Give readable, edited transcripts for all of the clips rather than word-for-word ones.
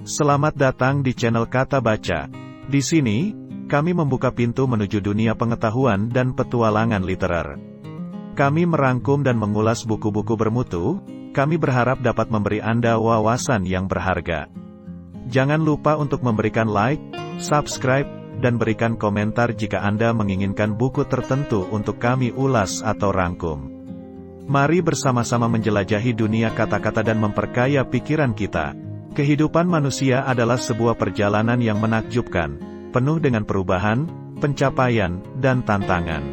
Selamat datang di channel Kata Baca. Di sini, kami membuka pintu menuju dunia pengetahuan dan petualangan literer. Kami merangkum dan mengulas buku-buku bermutu. Kami berharap dapat memberi Anda wawasan yang berharga. Jangan lupa untuk memberikan like, subscribe, dan berikan komentar jika Anda menginginkan buku tertentu untuk kami ulas atau rangkum. Mari bersama-sama menjelajahi dunia kata-kata dan memperkaya pikiran kita. Kehidupan manusia adalah sebuah perjalanan yang menakjubkan, penuh dengan perubahan, pencapaian, dan tantangan.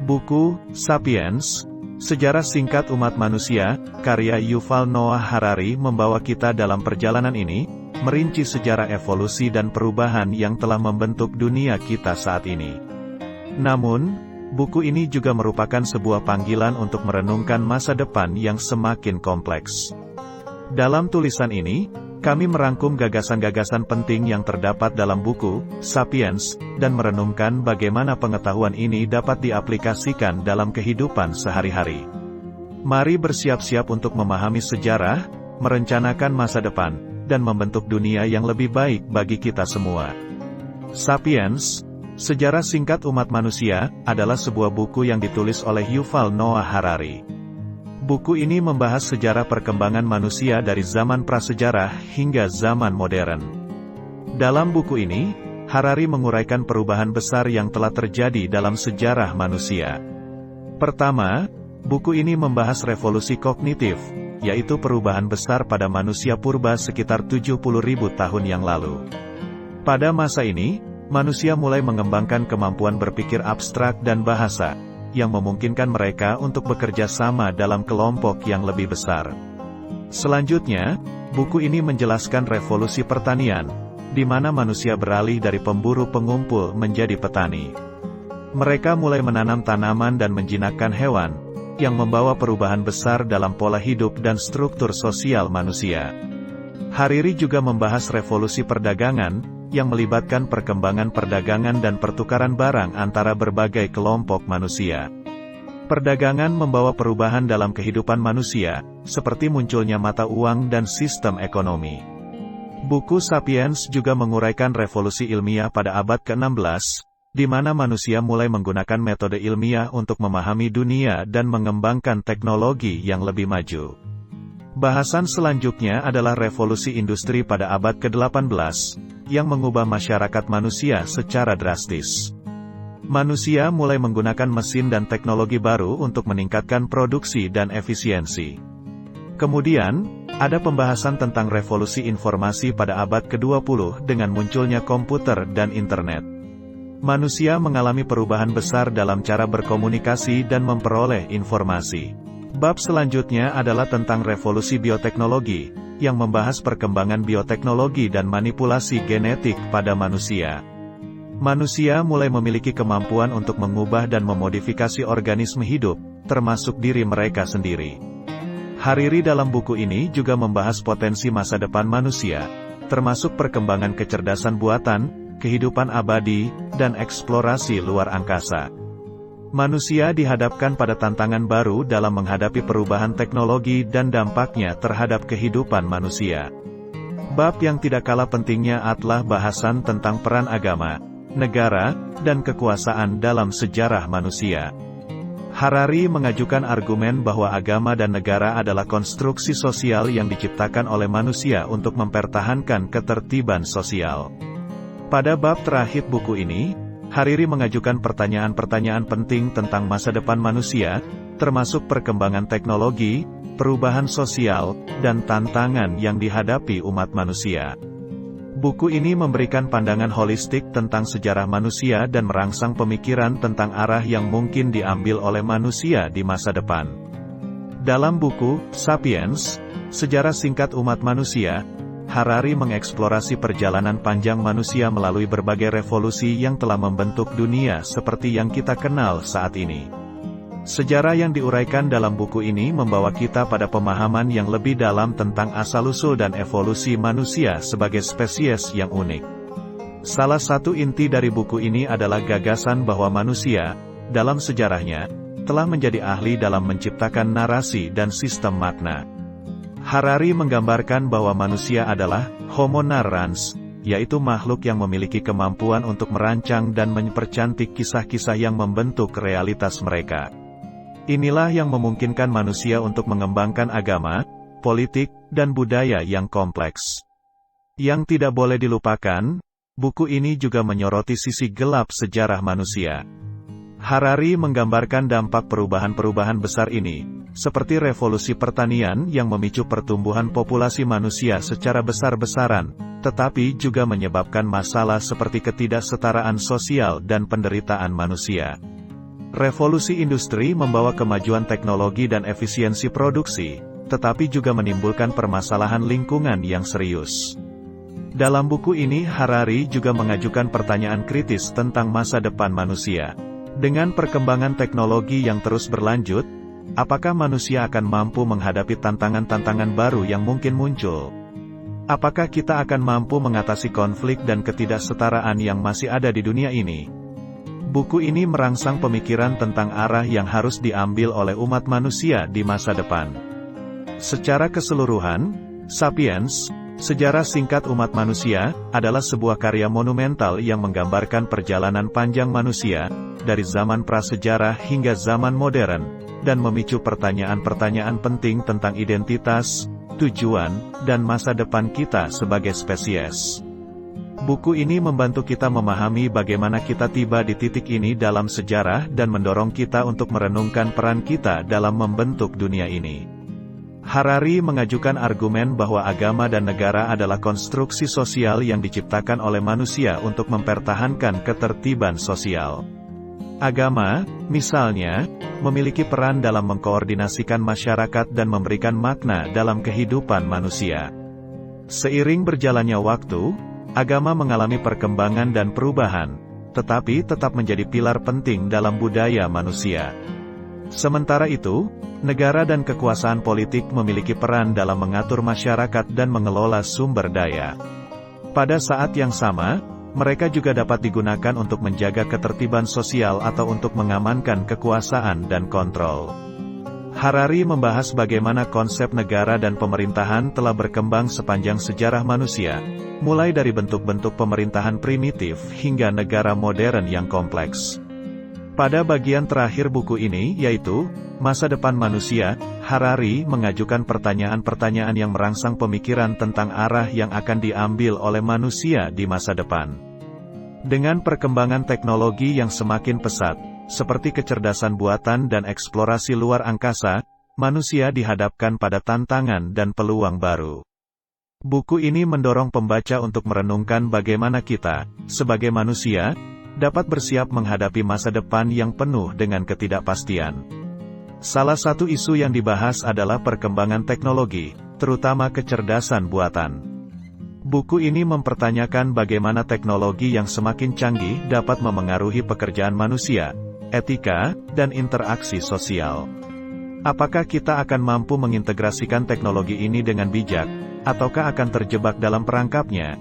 Buku Sapiens, Sejarah Singkat Umat Manusia, karya Yuval Noah Harari membawa kita dalam perjalanan ini, merinci sejarah evolusi dan perubahan yang telah membentuk dunia kita saat ini. Namun, buku ini juga merupakan sebuah panggilan untuk merenungkan masa depan yang semakin kompleks. Dalam tulisan ini, kami merangkum gagasan-gagasan penting yang terdapat dalam buku Sapiens, dan merenungkan bagaimana pengetahuan ini dapat diaplikasikan dalam kehidupan sehari-hari. Mari bersiap-siap untuk memahami sejarah, merencanakan masa depan, dan membentuk dunia yang lebih baik bagi kita semua. Sapiens, Sejarah Singkat Umat Manusia, adalah sebuah buku yang ditulis oleh Yuval Noah Harari. Buku ini membahas sejarah perkembangan manusia dari zaman prasejarah hingga zaman modern. Dalam buku ini, Harari menguraikan perubahan besar yang telah terjadi dalam sejarah manusia. Pertama, buku ini membahas revolusi kognitif, yaitu perubahan besar pada manusia purba sekitar 70.000 tahun yang lalu. Pada masa ini, manusia mulai mengembangkan kemampuan berpikir abstrak dan bahasa, yang memungkinkan mereka untuk bekerja sama dalam kelompok yang lebih besar. Selanjutnya, buku ini menjelaskan revolusi pertanian, di mana manusia beralih dari pemburu pengumpul menjadi petani. Mereka mulai menanam tanaman dan menjinakkan hewan, yang membawa perubahan besar dalam pola hidup dan struktur sosial manusia. Hariri juga membahas revolusi perdagangan, yang melibatkan perkembangan perdagangan dan pertukaran barang antara berbagai kelompok manusia. Perdagangan membawa perubahan dalam kehidupan manusia, seperti munculnya mata uang dan sistem ekonomi. Buku Sapiens juga menguraikan revolusi ilmiah pada abad ke-16, di mana manusia mulai menggunakan metode ilmiah untuk memahami dunia dan mengembangkan teknologi yang lebih maju. Bahasan selanjutnya adalah revolusi industri pada abad ke-18, yang mengubah masyarakat manusia secara drastis. Manusia mulai menggunakan mesin dan teknologi baru untuk meningkatkan produksi dan efisiensi. Kemudian, ada pembahasan tentang revolusi informasi pada abad ke-20 dengan munculnya komputer dan internet. Manusia mengalami perubahan besar dalam cara berkomunikasi dan memperoleh informasi. Bab selanjutnya adalah tentang revolusi bioteknologi, yang membahas perkembangan bioteknologi dan manipulasi genetik pada manusia. Manusia mulai memiliki kemampuan untuk mengubah dan memodifikasi organisme hidup, termasuk diri mereka sendiri. Hariri dalam buku ini juga membahas potensi masa depan manusia, termasuk perkembangan kecerdasan buatan, kehidupan abadi, dan eksplorasi luar angkasa. Manusia dihadapkan pada tantangan baru dalam menghadapi perubahan teknologi dan dampaknya terhadap kehidupan manusia. Bab yang tidak kalah pentingnya adalah bahasan tentang peran agama, negara, dan kekuasaan dalam sejarah manusia. Harari mengajukan argumen bahwa agama dan negara adalah konstruksi sosial yang diciptakan oleh manusia untuk mempertahankan ketertiban sosial. Pada bab terakhir buku ini, Hariri mengajukan pertanyaan-pertanyaan penting tentang masa depan manusia, termasuk perkembangan teknologi, perubahan sosial, dan tantangan yang dihadapi umat manusia. Buku ini memberikan pandangan holistik tentang sejarah manusia dan merangsang pemikiran tentang arah yang mungkin diambil oleh manusia di masa depan. Dalam buku Sapiens, Sejarah Singkat Umat Manusia, Harari mengeksplorasi perjalanan panjang manusia melalui berbagai revolusi yang telah membentuk dunia seperti yang kita kenal saat ini. Sejarah yang diuraikan dalam buku ini membawa kita pada pemahaman yang lebih dalam tentang asal-usul dan evolusi manusia sebagai spesies yang unik. Salah satu inti dari buku ini adalah gagasan bahwa manusia, dalam sejarahnya, telah menjadi ahli dalam menciptakan narasi dan sistem makna. Harari menggambarkan bahwa manusia adalah Homo narrans, yaitu makhluk yang memiliki kemampuan untuk merancang dan mempercantik kisah-kisah yang membentuk realitas mereka. Inilah yang memungkinkan manusia untuk mengembangkan agama, politik, dan budaya yang kompleks. Yang tidak boleh dilupakan, buku ini juga menyoroti sisi gelap sejarah manusia. Harari menggambarkan dampak perubahan-perubahan besar ini, seperti revolusi pertanian yang memicu pertumbuhan populasi manusia secara besar-besaran, tetapi juga menyebabkan masalah seperti ketidaksetaraan sosial dan penderitaan manusia. Revolusi industri membawa kemajuan teknologi dan efisiensi produksi, tetapi juga menimbulkan permasalahan lingkungan yang serius. Dalam buku ini Harari juga mengajukan pertanyaan kritis tentang masa depan manusia. Dengan perkembangan teknologi yang terus berlanjut, apakah manusia akan mampu menghadapi tantangan-tantangan baru yang mungkin muncul? Apakah kita akan mampu mengatasi konflik dan ketidaksetaraan yang masih ada di dunia ini? Buku ini merangsang pemikiran tentang arah yang harus diambil oleh umat manusia di masa depan. Secara keseluruhan, Sapiens, Sejarah Singkat Umat Manusia, adalah sebuah karya monumental yang menggambarkan perjalanan panjang manusia, dari zaman prasejarah hingga zaman modern, dan memicu pertanyaan-pertanyaan penting tentang identitas, tujuan, dan masa depan kita sebagai spesies. Buku ini membantu kita memahami bagaimana kita tiba di titik ini dalam sejarah dan mendorong kita untuk merenungkan peran kita dalam membentuk dunia ini. Harari mengajukan argumen bahwa agama dan negara adalah konstruksi sosial yang diciptakan oleh manusia untuk mempertahankan ketertiban sosial. Agama, misalnya, memiliki peran dalam mengkoordinasikan masyarakat dan memberikan makna dalam kehidupan manusia. Seiring berjalannya waktu, agama mengalami perkembangan dan perubahan, tetapi tetap menjadi pilar penting dalam budaya manusia. Sementara itu, negara dan kekuasaan politik memiliki peran dalam mengatur masyarakat dan mengelola sumber daya. Pada saat yang sama, mereka juga dapat digunakan untuk menjaga ketertiban sosial atau untuk mengamankan kekuasaan dan kontrol. Harari membahas bagaimana konsep negara dan pemerintahan telah berkembang sepanjang sejarah manusia, mulai dari bentuk-bentuk pemerintahan primitif hingga negara modern yang kompleks. Pada bagian terakhir buku ini, yaitu Masa Depan Manusia, Harari mengajukan pertanyaan-pertanyaan yang merangsang pemikiran tentang arah yang akan diambil oleh manusia di masa depan. Dengan perkembangan teknologi yang semakin pesat, seperti kecerdasan buatan dan eksplorasi luar angkasa, manusia dihadapkan pada tantangan dan peluang baru. Buku ini mendorong pembaca untuk merenungkan bagaimana kita, sebagai manusia, dapat bersiap menghadapi masa depan yang penuh dengan ketidakpastian. Salah satu isu yang dibahas adalah perkembangan teknologi, terutama kecerdasan buatan. Buku ini mempertanyakan bagaimana teknologi yang semakin canggih dapat memengaruhi pekerjaan manusia, etika, dan interaksi sosial. Apakah kita akan mampu mengintegrasikan teknologi ini dengan bijak, ataukah akan terjebak dalam perangkapnya?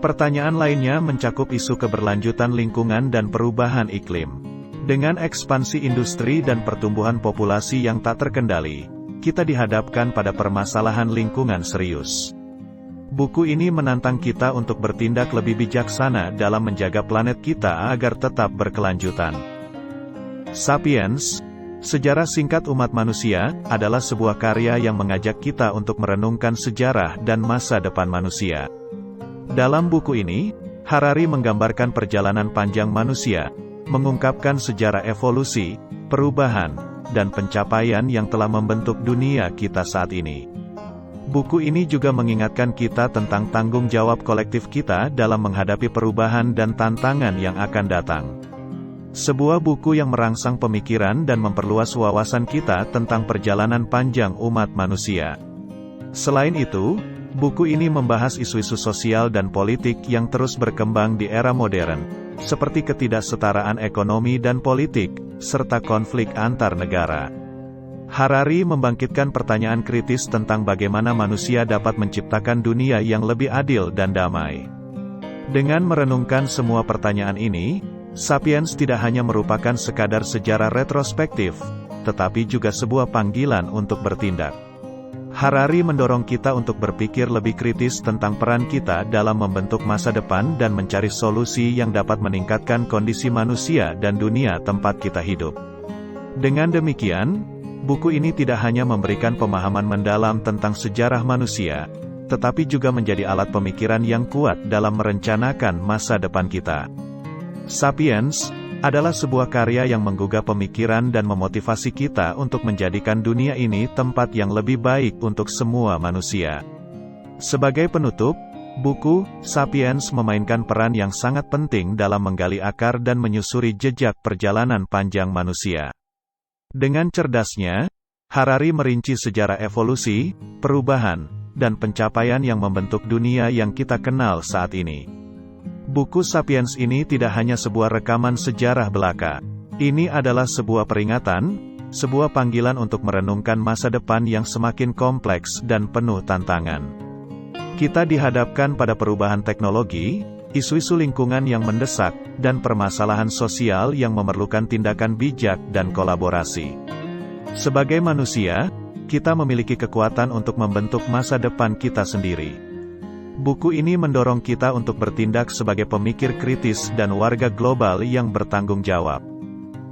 Pertanyaan lainnya mencakup isu keberlanjutan lingkungan dan perubahan iklim. Dengan ekspansi industri dan pertumbuhan populasi yang tak terkendali, kita dihadapkan pada permasalahan lingkungan serius. Buku ini menantang kita untuk bertindak lebih bijaksana dalam menjaga planet kita agar tetap berkelanjutan. Sapiens, Sejarah Singkat Umat Manusia, adalah sebuah karya yang mengajak kita untuk merenungkan sejarah dan masa depan manusia. Dalam buku ini, Harari menggambarkan perjalanan panjang manusia, mengungkapkan sejarah evolusi, perubahan, dan pencapaian yang telah membentuk dunia kita saat ini. Buku ini juga mengingatkan kita tentang tanggung jawab kolektif kita dalam menghadapi perubahan dan tantangan yang akan datang. Sebuah buku yang merangsang pemikiran dan memperluas wawasan kita tentang perjalanan panjang umat manusia. Selain itu, buku ini membahas isu-isu sosial dan politik yang terus berkembang di era modern, seperti ketidaksetaraan ekonomi dan politik, serta konflik antar negara. Harari membangkitkan pertanyaan kritis tentang bagaimana manusia dapat menciptakan dunia yang lebih adil dan damai. Dengan merenungkan semua pertanyaan ini, Sapiens tidak hanya merupakan sekadar sejarah retrospektif, tetapi juga sebuah panggilan untuk bertindak. Harari mendorong kita untuk berpikir lebih kritis tentang peran kita dalam membentuk masa depan dan mencari solusi yang dapat meningkatkan kondisi manusia dan dunia tempat kita hidup. Dengan demikian, buku ini tidak hanya memberikan pemahaman mendalam tentang sejarah manusia, tetapi juga menjadi alat pemikiran yang kuat dalam merencanakan masa depan kita. Sapiens adalah sebuah karya yang menggugah pemikiran dan memotivasi kita untuk menjadikan dunia ini tempat yang lebih baik untuk semua manusia. Sebagai penutup, buku Sapiens memainkan peran yang sangat penting dalam menggali akar dan menyusuri jejak perjalanan panjang manusia. Dengan cerdasnya, Harari merinci sejarah evolusi, perubahan, dan pencapaian yang membentuk dunia yang kita kenal saat ini. Buku Sapiens ini tidak hanya sebuah rekaman sejarah belaka. Ini adalah sebuah peringatan, sebuah panggilan untuk merenungkan masa depan yang semakin kompleks dan penuh tantangan. Kita dihadapkan pada perubahan teknologi, isu-isu lingkungan yang mendesak, dan permasalahan sosial yang memerlukan tindakan bijak dan kolaborasi. Sebagai manusia, kita memiliki kekuatan untuk membentuk masa depan kita sendiri. Buku ini mendorong kita untuk bertindak sebagai pemikir kritis dan warga global yang bertanggung jawab.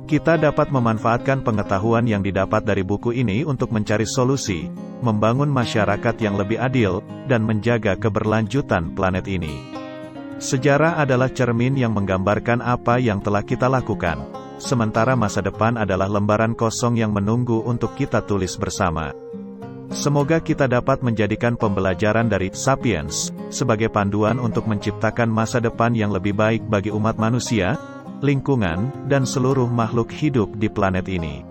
Kita dapat memanfaatkan pengetahuan yang didapat dari buku ini untuk mencari solusi, membangun masyarakat yang lebih adil, dan menjaga keberlanjutan planet ini. Sejarah adalah cermin yang menggambarkan apa yang telah kita lakukan, sementara masa depan adalah lembaran kosong yang menunggu untuk kita tulis bersama. Semoga kita dapat menjadikan pembelajaran dari Sapiens sebagai panduan untuk menciptakan masa depan yang lebih baik bagi umat manusia, lingkungan, dan seluruh makhluk hidup di planet ini.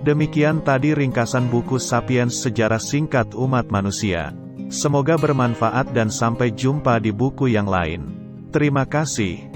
Demikian tadi ringkasan buku Sapiens Sejarah Singkat Umat Manusia. Semoga bermanfaat dan sampai jumpa di buku yang lain. Terima kasih.